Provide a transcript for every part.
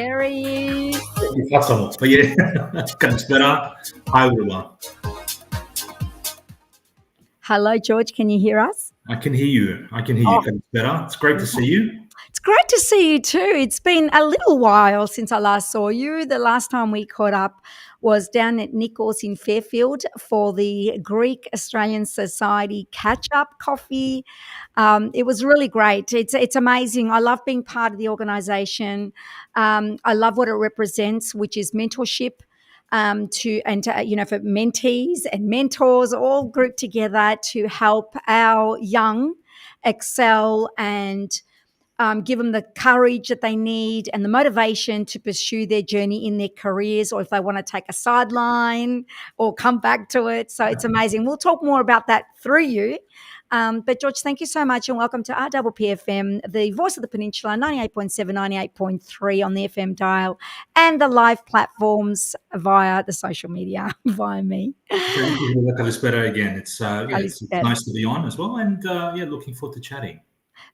There he is. Facciamo. Καλησπέρα. Hi, everyone. Hello, George. Can you hear us? I can hear you. Oh, Καλησπέρα. It's great to see you. it's great to see you too. It's been a little while since I last saw you. The last time we caught up was down at Nichols in Fairfield for the Greek Australian Society catch-up coffee. It was really great. It's amazing. I love being part of the organisation. I love what it represents, which is mentorship. For mentees and mentors all grouped together to help our young excel and give them the courage that they need and the motivation to pursue their journey in their careers, or if they want to take a sideline or come back to it. So it's amazing. We'll talk more about that through you. But George, thank you so much and welcome to RPPFM, the voice of the peninsula, 98.7, 98.3 on the FM dial and the live platforms via the social media, via me. Thank you. Καλησπέρα again. It's nice to be on as well, and looking forward to chatting.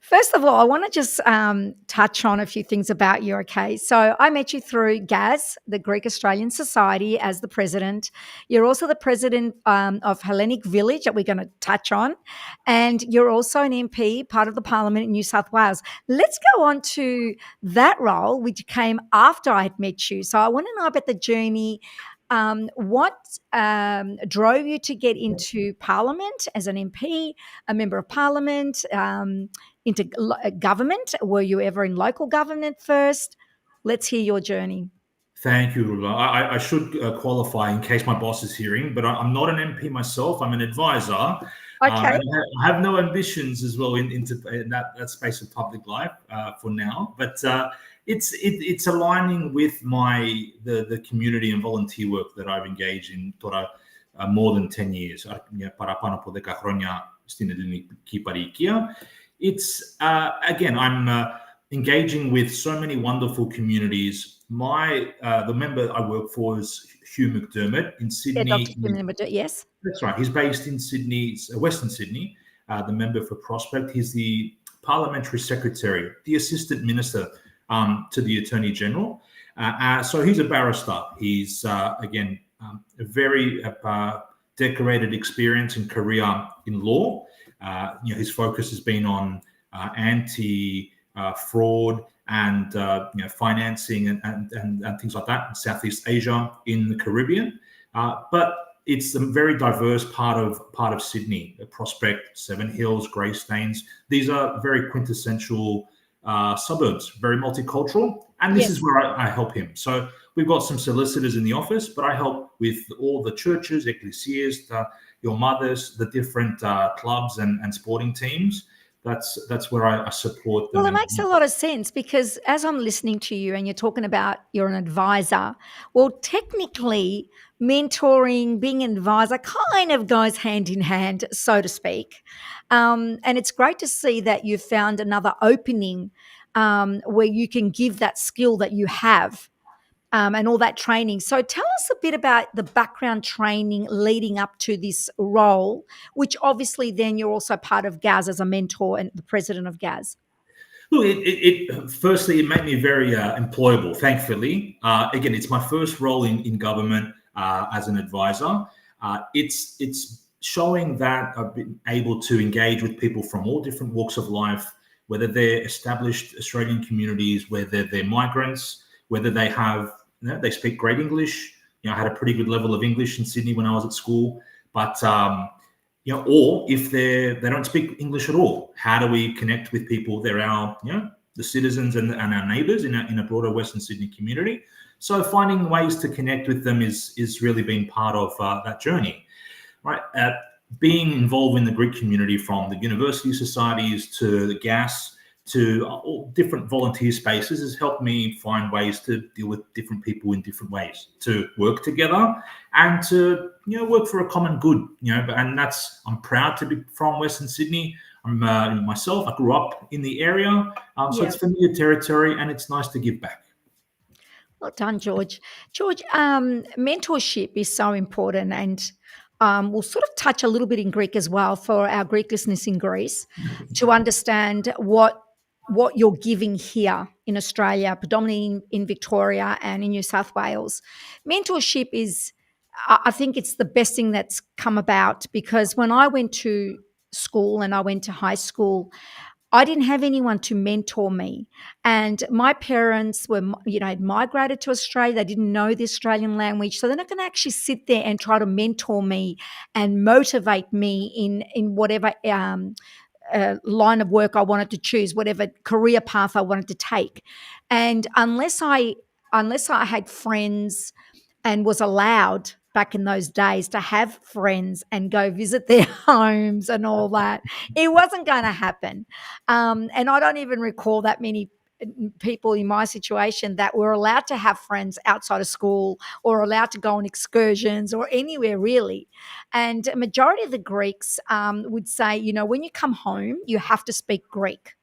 First of all, I want to just touch on a few things about you, okay? So I met you through GAS, the Greek Australian Society, as the president. You're also the president of Hellenic Village that we're going to touch on. And you're also an MP, part of the Parliament in New South Wales. Let's go on to that role, which came after I had met you. So I want to know about the journey. What drove you to get into Parliament as an MP, a member of Parliament, into government? Were you ever in local government first? Let's hear your journey. Thank you, Ruba. I should qualify in case my boss is hearing, but I'm not an MP myself. I'm an advisor. Okay. And I have no ambitions as well in that space of public life for now. But it's aligning with the community and volunteer work that I've engaged in more than 10 years. Παραπάνω από 10 χρόνια στην ελληνική παροικία. It's again, I'm engaging with so many wonderful communities. The member I work for is Hugh McDermott in Sydney. Yes, that's right. He's based in Sydney, Western Sydney. The member for Prospect. He's the parliamentary secretary, the assistant minister to the Attorney General. So he's a barrister. He's again a very decorated experience and career in law. His focus has been on anti-fraud and financing and things like that in Southeast Asia, in the Caribbean. But it's a very diverse part of Sydney. Prospect, Seven Hills, Greystanes. These are very quintessential suburbs, very multicultural. And this is where I help him. So we've got some solicitors in the office, but I help with all the churches, ecclesias, your mothers, the different clubs and sporting teams. That's where I support them. Well, it makes a lot of sense because as I'm listening to you and you're talking about you're an advisor, well, technically mentoring, being an advisor kind of goes hand in hand, so to speak. And it's great to see that you've found another opening where you can give that skill that you have. And all that training. So tell us a bit about the background training leading up to this role, which obviously then you're also part of GAS as a mentor and the president of GAS. Look, firstly, it made me very employable, thankfully. Again, it's my first role in government as an advisor. It's showing that I've been able to engage with people from all different walks of life, whether they're established Australian communities, whether they're migrants, whether they have, they speak great English. I had a pretty good level of English in Sydney when I was at school, but or if they don't speak English at all, how do we connect with people? They're our, the citizens and our neighbours in a broader Western Sydney community. So finding ways to connect with them is really been part of that journey, right? Being involved in the Greek community, from the university societies to the GAS, to all different volunteer spaces, has helped me find ways to deal with different people in different ways, to work together and to work for a common good. And I'm proud to be from Western Sydney. I'm myself. I grew up in the area, so it's familiar territory, and it's nice to give back. Well done, George. George, mentorship is so important, and we'll sort of touch a little bit in Greek as well for our Greek listeners in Greece to understand what what you're giving here in Australia, predominantly in Victoria and in New South Wales. Mentorship is, I think it's the best thing that's come about, because when I went to school and I went to high school, I didn't have anyone to mentor me. And my parents were, had migrated to Australia. They didn't know the Australian language. So they're not going to actually sit there and try to mentor me and motivate me in whatever line of work I wanted to choose, whatever career path I wanted to take. And unless I had friends and was allowed back in those days to have friends and go visit their homes and all that, it wasn't going to happen. And I don't even recall that many people in my situation that were allowed to have friends outside of school or allowed to go on excursions or anywhere really. And a majority of the Greeks would say, when you come home, you have to speak Greek.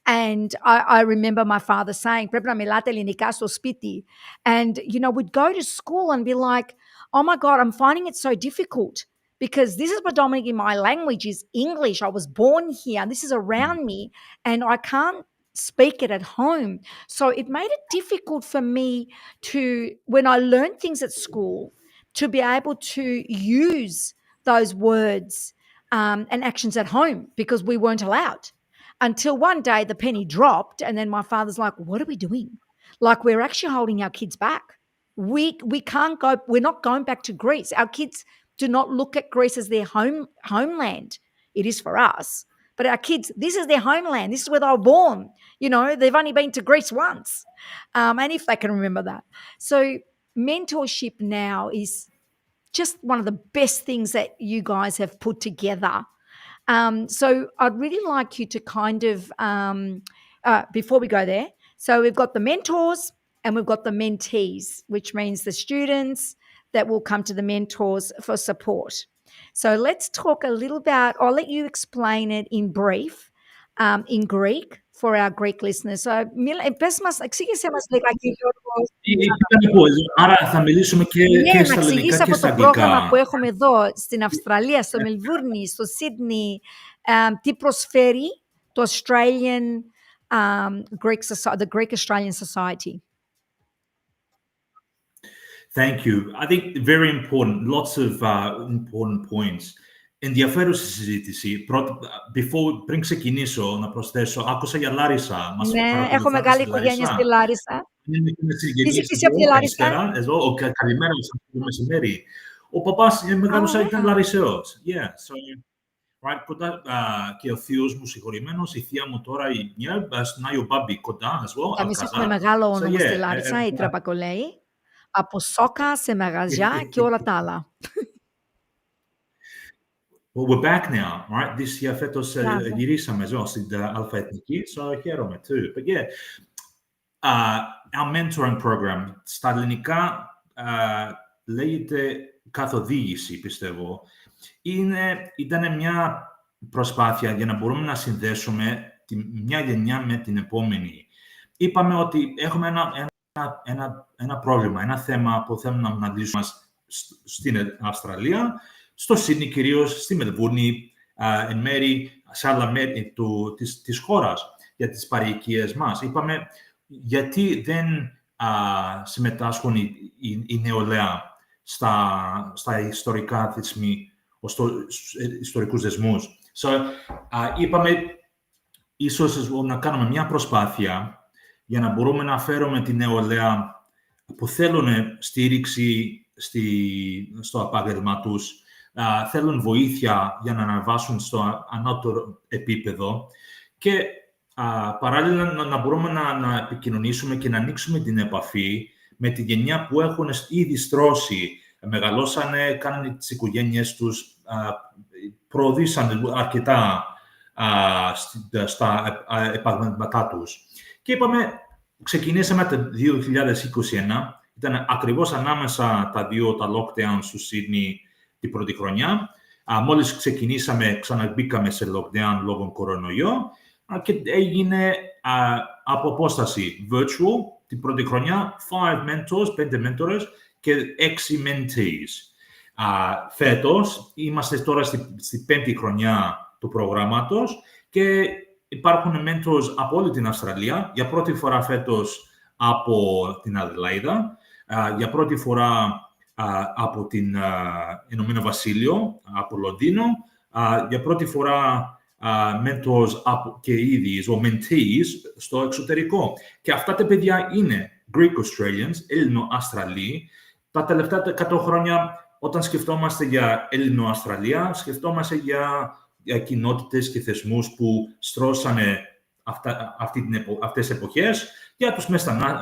And I remember my father saying, "Πρέπει να μιλάτε ελληνικά στο σπίτι." And, we'd go to school and be like, "Oh my God, I'm finding it so difficult because this is predominantly my language is English. I was born here. This is around me and I can't speak it at home." So it made it difficult for me to, when I learned things at school, to be able to use those words and actions at home because we weren't allowed. Until one day the penny dropped, and then my father's like, "What are we doing? Like, we're actually holding our kids back. We can't go. We're not going back to Greece. Our kids do not look at Greece as their homeland. It is for us, but our kids, this is their homeland. This is where they were born. They've only been to Greece once, and if they can remember that. So mentorship now is just one of the best things that you guys have put together. So I'd really like you to kind of, before we go there, so we've got the mentors and we've got the mentees, which means the students that will come to the mentors for support. So let's talk a little about, I'll let you explain it in brief, in Greek for our Greek listeners. So, πες μας, εξήγησέ μας λιγάκι, Γιώργο. Άρα θα μιλήσουμε και Ναι, στα να ελληνικά εξηγήσει και αυτό στα το πρόγραμμα που αγγλικά. έχουμε εδώ στην Αυστραλία, στο Μελβούρνι, στο Σίδνεϊ, τι προσφέρει το Australian Greek Society, the Greek Australian Society. Thank you. I think very important, lots of important points. Ενδιαφέρουσα συζήτηση. Πριν ξεκινήσω να προσθέσω, άκουσα για Λάρισα. Μας Ναι, έχω παρακολουθάτε μεγάλη στη οικογένεια στη Λάρισα. Λάρισα. Είναι συγγενείς Είσαι από τη εδώ, Λάρισα? καλησπέρα. Εδώ, καλημέρα σας, το μεσημέρι. Ο παπάς μεγάλωσα, ήταν Λαρισαίος. Yeah, so, right, κοντά και ο θείος μου συγχωρημένος, η θεία μου τώρα, η μια, στον Άγιο Μπάμπη, κοντά, as well, Εμείς έχουμε Αλκαζάρ. μεγάλο So, όνομα yeah, στη Λάρισα, η Τραπακολέη, από σόκα σε μαγαζιά και όλα τα άλλα. Well, we're back now, right? This year φέτος γυρίσαμε εδώ στην Αλφα Εθνική, so χαίρομαι too. But yeah, our mentoring program στα ελληνικά λέγεται καθοδήγηση, πιστεύω. Ήταν μια προσπάθεια για να μπορούμε να συνδέσουμε μια γενιά με την επόμενη. Είπαμε ότι έχουμε ένα πρόβλημα, ένα θέμα που θέλουμε να λύσουμε στην Αυστραλία, στο Σίδνεϊ κυρίως, στη Μελβούρνη, εν μέρη, σε άλλα μέρη της χώρας, για τις παροικίες μας. Είπαμε, γιατί δεν συμμετάσχουν οι νεολαία στα ιστορικά θεσμοί, στους ιστορικούς δεσμούς. So, είπαμε, ίσως να κάνουμε μια προσπάθεια για να μπορούμε να φέρουμε τη νεολαία που θέλουν στήριξη στο επάγγελμα τους, θέλουν βοήθεια για να αναβάσουν στο ανώτερο επίπεδο και παράλληλα να μπορούμε να επικοινωνήσουμε και να ανοίξουμε την επαφή με τη γενιά που έχουν ήδη στρώσει, μεγαλώσανε, κάνανε τις οικογένειες τους, προοδίσαν αρκετά στα επαγγελματά τους. Και είπαμε, ξεκινήσαμε το 2021, ήταν ακριβώς ανάμεσα τα lockdowns του Σίδνεϊ την πρώτη χρονιά. Μόλις ξεκινήσαμε, ξαναμπήκαμε σε lockdown λόγω κορονοϊό και έγινε από απόσταση virtual την πρώτη χρονιά, 5 mentors και 6 mentees. Φέτος, είμαστε τώρα στη 5η χρονιά του προγράμματος και υπάρχουν mentors από όλη την Αυστραλία, για πρώτη φορά φέτος από την Αδελαίδα, για πρώτη φορά από την Ηνωμένο Βασίλειο, από Λονδίνο, για πρώτη φορά mentors και ήδη, mentees στο εξωτερικό. Και αυτά τα παιδιά είναι Greek Australians, Έλληνο-Αστραλοί. Τα τελευταία 100 χρόνια, όταν σκεφτόμαστε για Έλληνο-Αυστραλία, σκεφτόμαστε για κοινότητες και θεσμούς που στρώσανε αυτές τις εποχές, για τους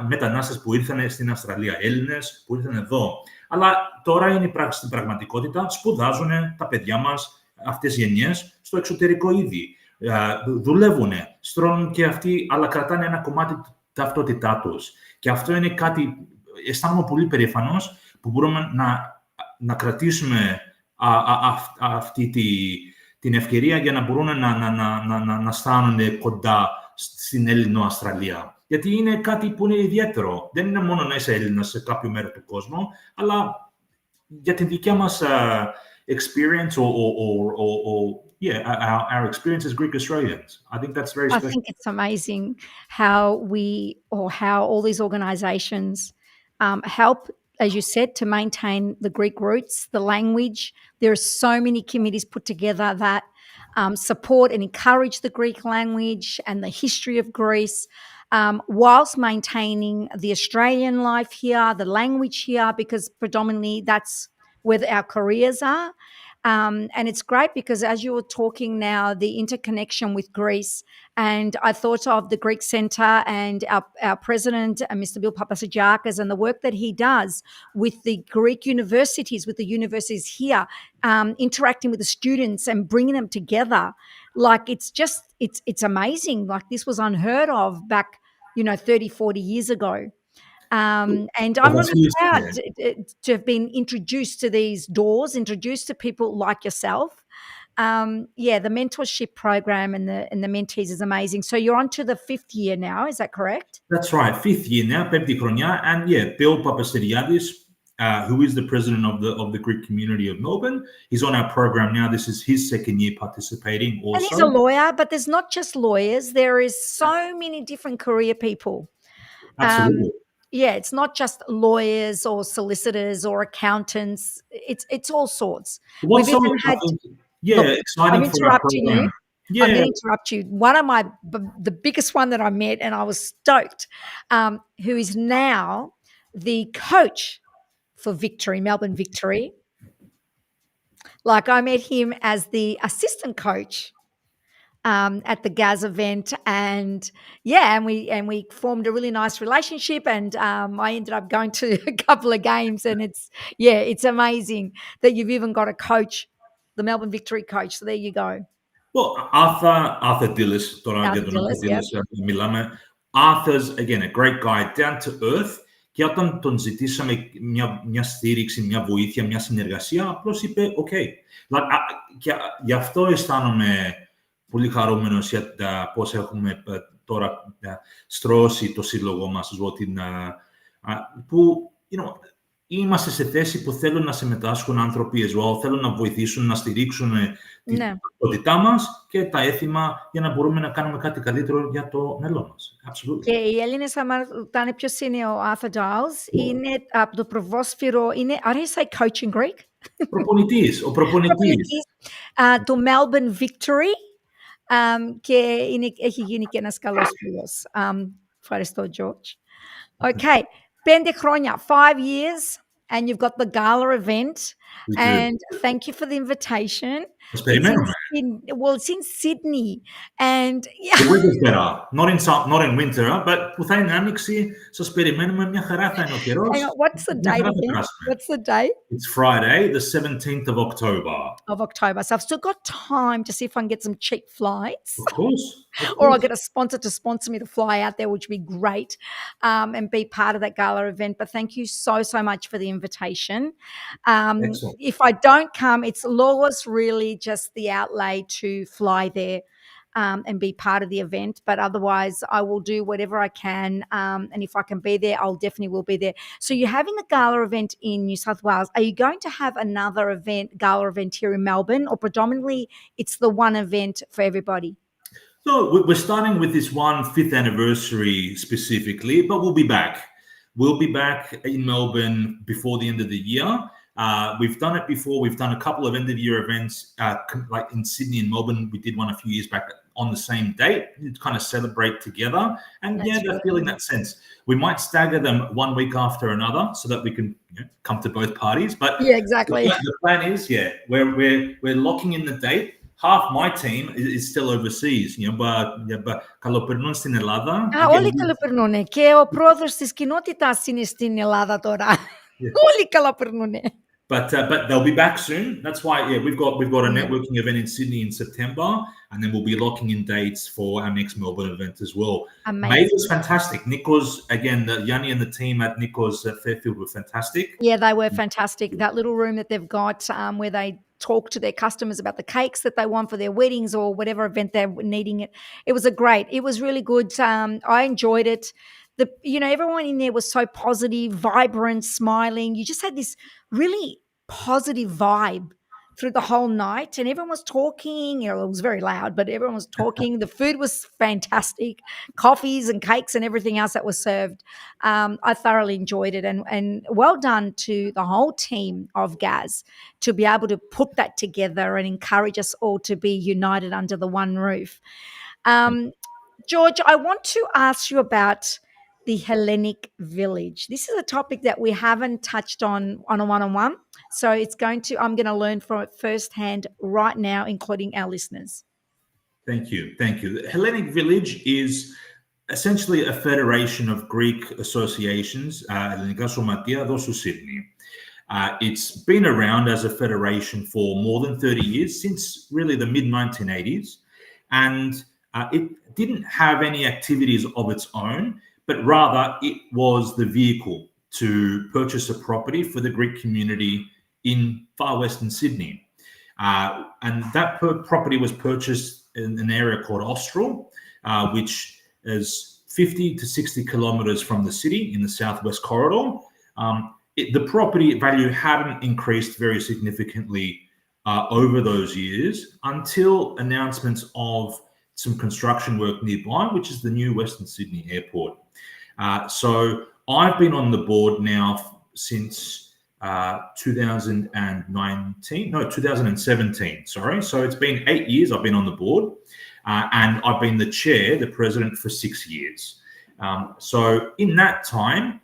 μετανάστες που ήρθαν στην Αυστραλία, Έλληνες που ήρθαν εδώ. Αλλά τώρα είναι στην πραγματικότητα, σπουδάζουν τα παιδιά μας, αυτές οι γενιές, στο εξωτερικό ήδη. Δουλεύουν, στρώνουν και αυτοί, αλλά κρατάνε ένα κομμάτι ταυτότητά τους. Και αυτό είναι κάτι, αισθάνομαι πολύ περήφανος, που μπορούμε να κρατήσουμε αυτή την ευκαιρία για να μπορούν να στάνονται κοντά στην Έλληνο-Αυστραλία. Γιατί είναι κάτι που είναι ιδιαίτερο. Δεν είναι μόνο να είσαι Έλληνας σε κάποιο μέρο του κόσμου, αλλά για την δικιά μας experience our experience as Greek Australians. I think that's very special. I think it's amazing how all these organisations help, as you said, to maintain the Greek roots, the language. There are so many committees put together that support and encourage the Greek language and the history of Greece, whilst maintaining the Australian life here, the language here, because predominantly that's where our careers are. And it's great because as you were talking now, the interconnection with Greece, and I thought of the Greek Centre and our president, Mr. Bill Maloukis, and the work that he does with the Greek universities, with the universities here, interacting with the students and bringing them together. Like, it's amazing. Like, this was unheard of back, 30, 40 years ago. And I'm really proud to have been introduced to these doors, introduced to people like yourself. The mentorship program and the mentees is amazing. So you're on to the 5th year now, is that correct? That's right, 5th year now, πέμπτη χρονιά. And Bill Papasteriadis, who is the president of the Greek community of Melbourne, he's on our program now. This is his 2nd year participating also. And he's a lawyer, but there's not just lawyers. There is so many different career people. Absolutely. It's not just lawyers or solicitors or accountants. It's all sorts. We've even had. Exciting. I'm interrupting you. Yeah. I'm going to interrupt you. One of the biggest one that I met, and I was stoked, who is now the coach for Victory, Melbourne Victory. Like, I met him as the assistant coach at the Gaz event, and we formed a really nice relationship, and I ended up going to a couple of games, and it's amazing that you've even got a coach, the Melbourne Victory coach. So there you go. Well, Arthur Dillis, μιλάμε. Arthur's, again, a great guy, down to earth. Και όταν τον ζητήσαμε μια στήριξη, μια βοήθεια, μια συνεργασία, απλώς είπε «OK». Και γι' αυτό αισθάνομαι πολύ χαρούμενος για πώς έχουμε τώρα στρώσει το σύλλογο μας, που είμαστε σε θέση που θέλουν να συμμετάσχουν άνθρωποι θέλουν να βοηθήσουν, να στηρίξουν την ταυτότητά μας και τα έθιμα για να μπορούμε να κάνουμε κάτι καλύτερο για το μέλλον μας. Absolutely. Και οι Έλληνες θα μας ρωτάνε ποιος είναι ο Arthur Giles. Είναι από το προβόσφαιρο, είναι, how do you say coach in Greek? Ο προπονητής. Το Melbourne Victory. Και έχει γίνει και ένας καλός φίλος. Ευχαριστώ, George. Okay, 5 χρόνια, 5 years, and you've got the gala event. And thank you for the invitation. It's in Sydney. And the weather's better. Not in winter, but που θα είναι άνοιξη, σας περιμένουμε, μια χαρά θα είναι ο καιρός. What's the date again? What's the date? It's Friday, the 17th of October. So I've still got time to see if I can get some cheap flights. Of course. Or I'll get a sponsor to sponsor me to fly out there, which would be great, and be part of that gala event. But thank you so much for the invitation. If I don't come, it's Laura's really just the outlay to fly there and be part of the event. But otherwise, I will do whatever I can. And if I can be there, I'll definitely will be there. So you're having a gala event in New South Wales. Are you going to have another gala event here in Melbourne, or predominantly it's the one event for everybody? So we're starting with this one fifth anniversary specifically, but we'll be back. We'll be back in Melbourne before the end of the year. We've done it before. We've done a couple of end of year events, like in Sydney and Melbourne. We did one a few years back on the same date to kind of celebrate together. And That's they're really feeling good. that sense. We might stagger them one week after another so that we can come to both parties. But Yeah, exactly. the plan is, we're locking in the date. Half my team is still overseas, but kalau περνούν στην Ελλάδα, Όλοι again, καλοπερνούνε. Και ο πρόεδρος της κοινότητας είναι στην Ελλάδα τώρα. yeah. Όλοι καλοπερνούνε. But they'll be back soon. That's why we've got a Yeah, networking event in Sydney in September, and then we'll be locking in dates for our next Melbourne event as well. May was amazing. fantastic. Nikos again, Yanni and the team at Nikos at Fairfield were fantastic. Yeah, they were fantastic. That little room that they've got where they talk to their customers about the cakes that they want for their weddings or whatever event they're needing it. It was really good. I enjoyed it. Everyone in there was so positive, vibrant, smiling. You just had this really positive vibe through the whole night, and everyone was talking. It was very loud, but everyone was talking. The food was fantastic, coffees and cakes and everything else that was served. I thoroughly enjoyed it, and well done to the whole team of Gaz to be able to put that together and encourage us all to be united under the one roof. George, I want to ask you about the Hellenic Village. This is a topic that we haven't touched on a one-on-one. So I'm going to learn from it firsthand right now, including our listeners. Thank you. The Hellenic Village is essentially a federation of Greek associations, Ελληνικά Σωματεία εδώ στο Sydney. It's been around as a federation for more than 30 years, since really the mid-1980s. And it didn't have any activities of its own, but rather it was the vehicle to purchase a property for the Greek community in far western Sydney. And that property was purchased in an area called Austral, which is 50 to 60 kilometres from the city in the southwest corridor. The property value hadn't increased very significantly over those years until announcements of some construction work nearby, which is the new Western Sydney Airport. So I've been on the board now since 2017. Sorry. So it's been 8 years I've been on the board, and I've been the president for 6 years. So in that time,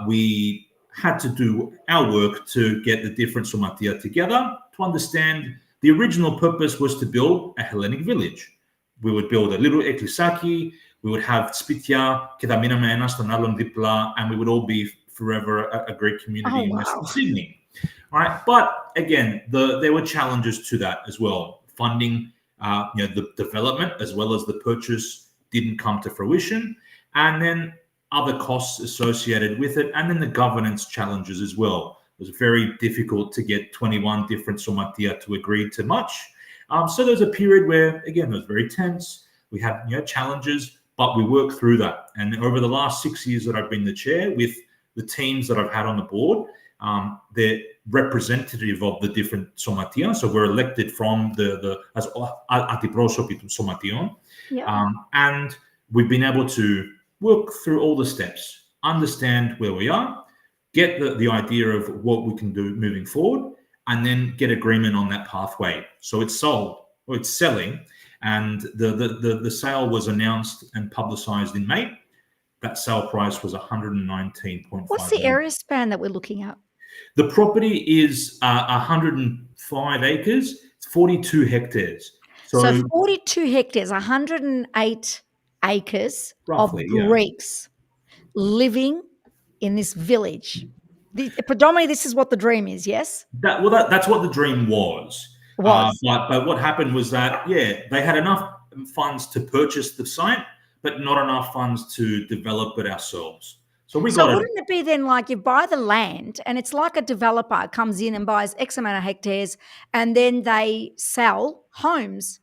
we had to do our work to get the different somatia together to understand the original purpose was to build a Hellenic village. We would build a little eklisaki, we would have spitia, και θα μείναμε ένας στον άλλον δίπλα, and we would all be forever a great community in Western Sydney. All right, but again, there were challenges to that as well. Funding, the development as well as the purchase didn't come to fruition, and then other costs associated with it, and then the governance challenges as well. It was very difficult to get 21 different somatia to agree to much. So there's a period where, again, it was very tense. We had challenges, but we worked through that. And over the last 6 years that I've been the chair, with the teams that I've had on the board, they're representative of the different somatia. So we're elected from as αντιπρόσωποι των σωματείων. And we've been able to work through all the steps, understand where we are, get the idea of what we can do moving forward, and then get agreement on that pathway. So it's sold, or it's selling, and the sale was announced and publicized in May. That sale price was 119.5. What's the area span that we're looking at? The property is 105 acres. It's 42 hectares. So 42 hectares, 108 acres roughly, of Greeks living in this village. Predominantly, this is what the dream is, yes? That's what the dream was. But what happened was that, they had enough funds to purchase the site, but not enough funds to develop it ourselves. So wouldn't it be then like you buy the land and it's like a developer comes in and buys X amount of hectares and then they sell homes,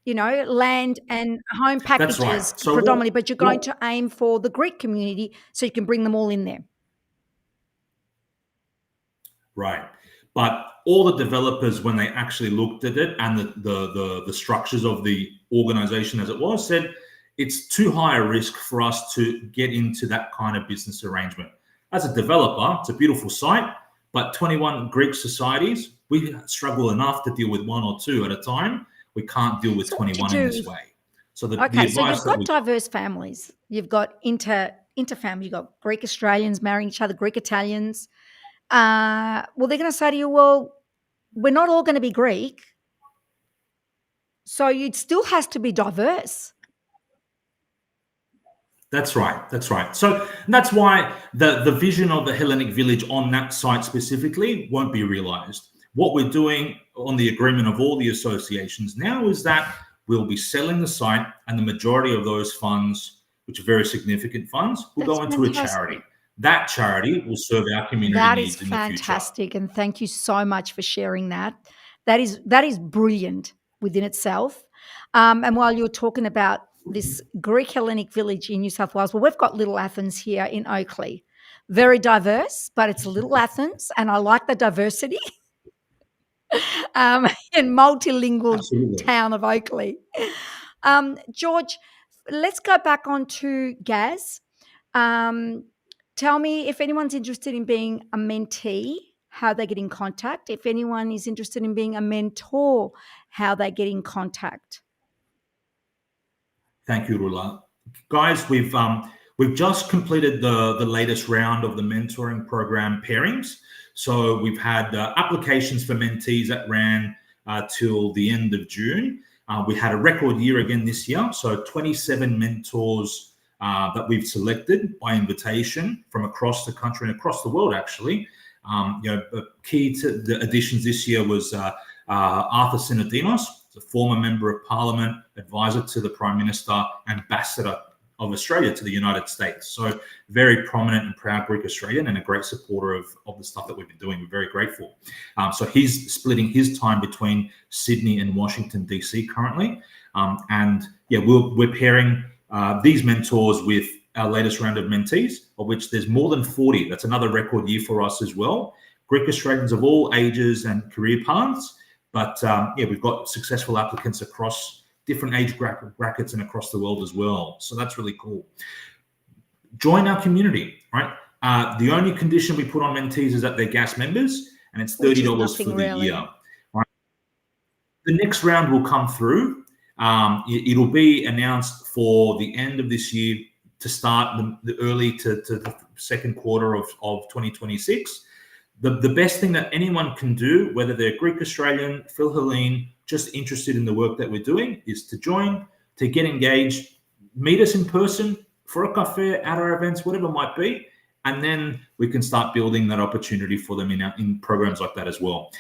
land and home packages. That's right. So predominantly, but you're going to aim for the Greek community so you can bring them all in there. Right. But all the developers, when they actually looked at it and the structures of the organization as it was, said it's too high a risk for us to get into that kind of business arrangement. As a developer, it's a beautiful site, but 21 Greek societies, we struggle enough to deal with one or two at a time. We can't deal with So what do 21 you in do this way. So the Okay, so advice you've that got diverse families. You've got interfamily. You've got Greek Australians marrying each other, Greek Italians. Well, they're going to say to you, well, we're not all going to be Greek, so it still has to be diverse. That's right. That's right. So that's why the vision of the Hellenic Village on that site specifically won't be realized. What we're doing on the agreement of all the associations now is that we'll be selling the site, and the majority of those funds, which are very significant funds, will That's go into a charity. fantastic. That charity will serve our community That is needs in the future. fantastic, and thank you so much for sharing that. That is brilliant within itself. And while you're talking about this Greek Hellenic village in New South Wales, well, we've got Little Athens here in Oakley. Very diverse, but it's Little Athens, and I like the diversity. In multilingual Absolutely. town of Oakley. George, let's go back on to Gaz. Tell me if anyone's interested in being a mentee, how they get in contact. If anyone is interested in being a mentor, how they get in contact. Thank you, Rula. Guys, we've just completed the latest round of the mentoring program pairings. So we've had applications for mentees that ran till the end of June. We had a record year again this year. So 27 mentors that we've selected by invitation from across the country and across the world, actually. Key to the additions this year was Arthur Synodinos, a former member of Parliament, advisor to the Prime Minister, ambassador of Australia to the United States. So very prominent and proud Greek Australian and a great supporter of the stuff that we've been doing. We're very grateful. So he's splitting his time between Sydney and Washington, DC currently. We're pairing these mentors with our latest round of mentees, of which there's more than 40. That's another record year for us as well. Greek Australians of all ages and career paths. But we've got successful applicants across different age brackets and across the world as well. So that's really cool. Join our community, right? The only condition we put on mentees is that they're GAS members, and it's $30 for the year. Right? The next round will come through. It'll be announced for the end of this year to start the early to the second quarter of 2026. The best thing that anyone can do, whether they're Greek Australian, Phil Helene, just interested in the work that we're doing, is to join, to get engaged, meet us in person for a cafe, at our events, whatever it might be, and then we can start building that opportunity for them in programs like that as well.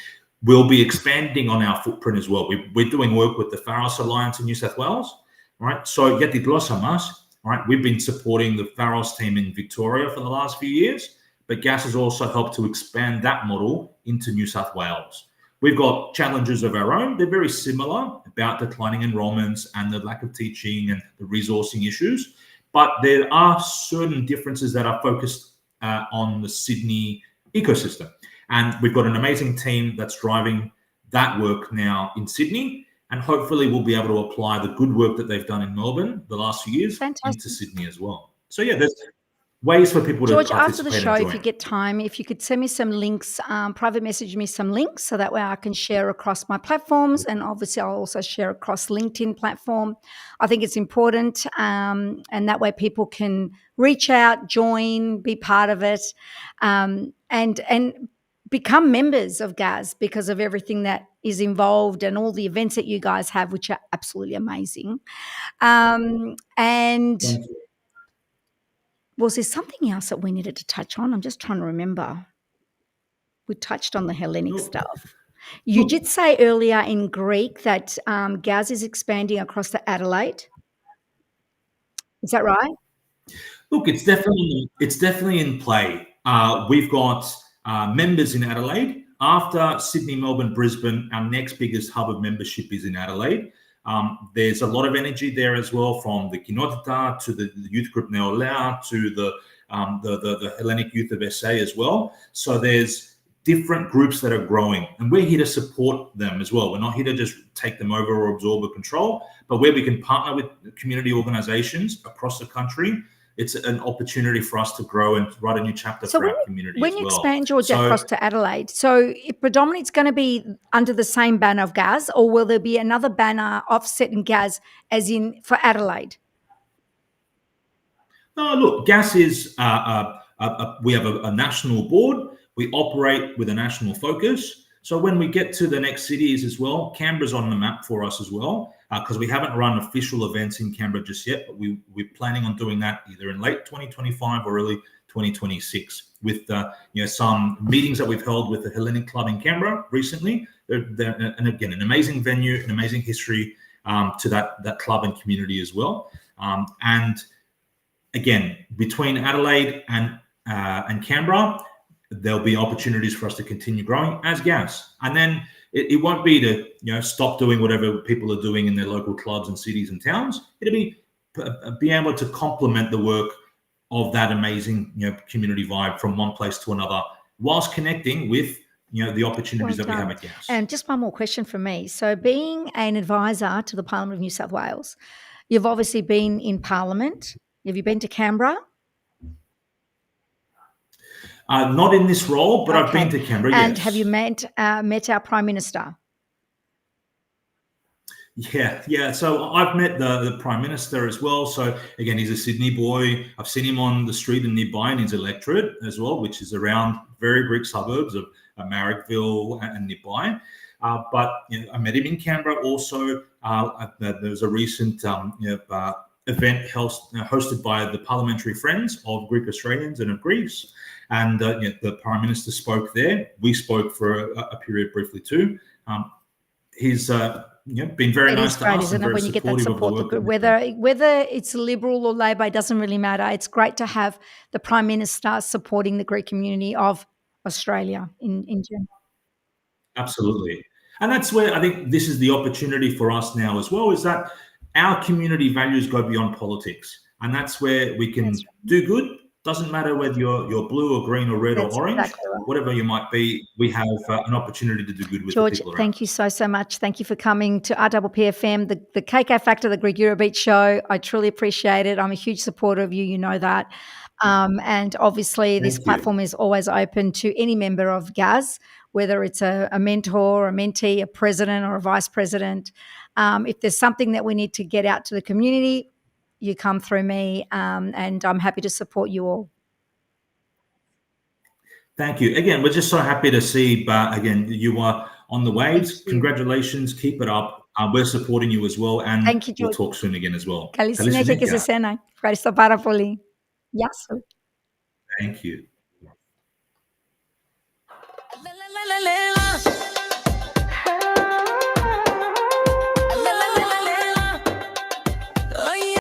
We'll be expanding on our footprint as well. We're doing work with the Pharos Alliance in New South Wales, right? So για τη γλώσσα μας, right? We've been supporting the Pharos team in Victoria for the last few years. But GAS has also helped to expand that model into New South Wales. We've got challenges of our own. They're very similar about declining enrolments and the lack of teaching and the resourcing issues. But there are certain differences that are focused on the Sydney ecosystem. And we've got an amazing team that's driving that work now in Sydney. And hopefully we'll be able to apply the good work that they've done in Melbourne the last few years into Sydney as well. So there's ways for people to George, participate. after the show, if you get time, if you could send me some links, private message me some links so that way I can share across my platforms, and obviously I'll also share across LinkedIn platform. I think it's important, and that way people can reach out, join, be part of it, and become members of GAS because of everything that is involved and all the events that you guys have, which are absolutely amazing. Was there something else that we needed to touch on? I'm just trying to remember. We touched on the Hellenic stuff. You did say earlier in Greek that GAS is expanding across to Adelaide. Is that right? Look, it's definitely in play. We've got members in Adelaide. After Sydney, Melbourne, Brisbane, our next biggest hub of membership is in Adelaide. There's a lot of energy there as well, from the Kinotita to the youth group Neolea to the Hellenic Youth of SA as well. So there's different groups that are growing, and we're here to support them as well. We're not here to just take them over or absorb or control, but where we can partner with community organizations across the country, it's an opportunity for us to grow and write a new chapter for our community when as you well. expand Georgaklis to Adelaide, so it predominantly it's going to be under the same banner of GAS, or will there be another banner offsetting GAS as in for Adelaide? No, look, GAS is, we have a national board. We operate with a national focus. So when we get to the next cities as well, Canberra's on the map for us as well, because we haven't run official events in Canberra just yet, but we're planning on doing that either in late 2025 or early 2026 with some meetings that we've held with the Hellenic Club in Canberra recently. And again, an amazing venue, an amazing history to that club and community as well. And again, between Adelaide and Canberra, there'll be opportunities for us to continue growing as GAS. And then it won't be to stop doing whatever people are doing in their local clubs and cities and towns. It'll be able to complement the work of that amazing community vibe from one place to another, whilst connecting with the opportunities that we have at GAS. And just one more question from me. So, being an advisor to the Parliament of New South Wales, you've obviously been in Parliament. Have you been to Canberra? Not in this role, but I've been to Canberra, and yes. Have you met our Prime Minister? Yeah. So I've met the Prime Minister as well. So again, he's a Sydney boy. I've seen him on the street and nearby in his electorate as well, which is around very Greek suburbs of Marrickville and nearby. But I met him in Canberra also. There was a recent event hosted by the Parliamentary Friends of Greek Australians and of Greece. And the Prime Minister spoke there. We spoke for a period briefly too. He's been very nice to us. It is great, isn't it, when you get that support? Whether it's Liberal or Labor, it doesn't really matter. It's great to have the Prime Minister supporting the Greek community of Australia in general. Absolutely. And that's where I think this is the opportunity for us now as well, is that our community values go beyond politics. And that's where we can do good. Doesn't matter whether you're blue or green or red or orange, exactly right. Whatever you might be, we have an opportunity to do good with George, the people around. Thank you so much. Thank you for coming to RPPFM, the KK Factor, the Greek Eurobeat show. I truly appreciate it. I'm a huge supporter of you. You know that. And obviously this platform is always open to any member of GAS, whether it's a mentor, a mentee, a president or a vice president. If there's something that we need to get out to the community, you come through me, and I'm happy to support you all. Thank you. Again, we're just so happy to see, again, you are on the waves. Congratulations. Keep it up. We're supporting you as well, and Thank you, we'll talk soon again as well. Καλή συνέχεια και σε σένα. Ευχαριστώ πάρα πολύ. Γεια σου. Thank you.